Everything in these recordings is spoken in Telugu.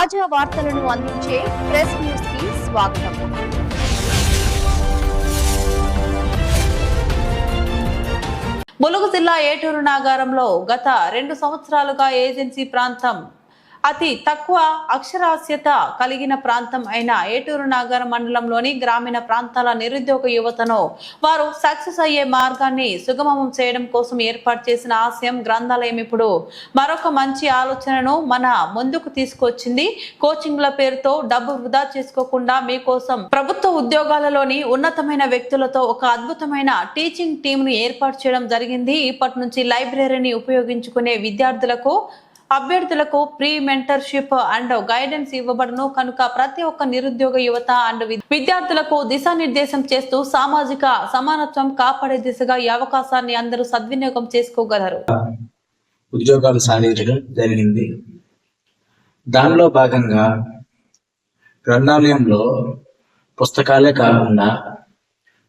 తాజా వార్తలను అందించే ప్రెస్ న్యూస్ కి స్వాగతం. ములుగు జిల్లా ఏటూరు నాగారంలో గత 2 సంవత్సరాలుగా ఏజెన్సీ ప్రాంతం అతి తక్కువ అక్షరాస్యత కలిగిన ప్రాంతం అయిన ఏటూరు నాగారం మండలంలోని గ్రామీణ ప్రాంతాల నిరుద్యోగ యువతను వారు సక్సెస్ అయ్యే మార్గాన్ని సుగమం చేయడం కోసం ఏర్పాటు చేసిన ఆశయం గ్రంథాలయం ఇప్పుడు మరొక మంచి ఆలోచనను మన ముందుకు తీసుకొచ్చింది. కోచింగ్ల పేరుతో డబ్బు వృధా చేసుకోకుండా మీకోసం ప్రభుత్వ ఉద్యోగాలలోని ఉన్నతమైన వ్యక్తులతో ఒక అద్భుతమైన టీచింగ్ టీమ్ ను ఏర్పాటు చేయడం జరిగింది. ఇప్పటి నుంచి లైబ్రరీని ఉపయోగించుకునే విద్యార్థులకు అభ్యర్థులకు ప్రీ మెంటర్షిప్ అండ్ గైడెన్స్ ఇవ్వబడును కనుక ప్రతి ఒక్క నిరుద్యోగ యువత అండ్ విద్యార్థులకు దిశానిర్దేశం చేస్తూ సామాజిక సమానత్వం కాపాడే దిశగా ఈ అవకాశాన్ని అందరూ సద్వినియోగం చేసుకోగలరు. ఉద్యోగాలు సాధించడం జరిగింది. దానిలో భాగంగా గ్రంథాలయంలో పుస్తకాలే కాకుండా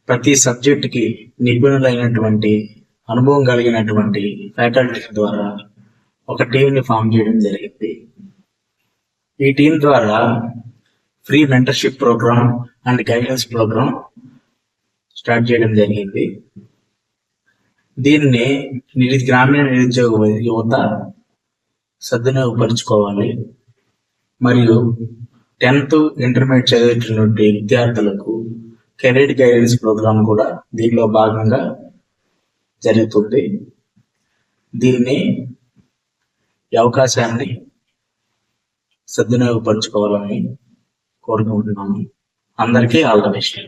ప్రతి సబ్జెక్టుకి నిపుణులైనటువంటి అనుభవం కలిగినటువంటి ఫ్యాకల్టీ ద్వారా ఒక టీంని ఫామ్ చేయడం జరిగింది. ఈ టీం ద్వారా free mentorship programme and guidance programme start చేయడం జరిగింది. దీన్ని గ్రామీణ నిరుద్యోగ యువత సద్వినియోగపరుచుకోవాలి. మరియు 10th ఇంటర్మీడియట్ చదివేటువంటి విద్యార్థులకు కెరీర్ గైడెన్స్ ప్రోగ్రామ్ కూడా దీనిలో భాగంగా జరుగుతుంది. దీన్ని ఈ అవకాశాన్ని సద్వినియోగపరుచుకోవాలని కోరుకుంటున్నాము. అందరికీ ఆల్ ద బెస్ట్.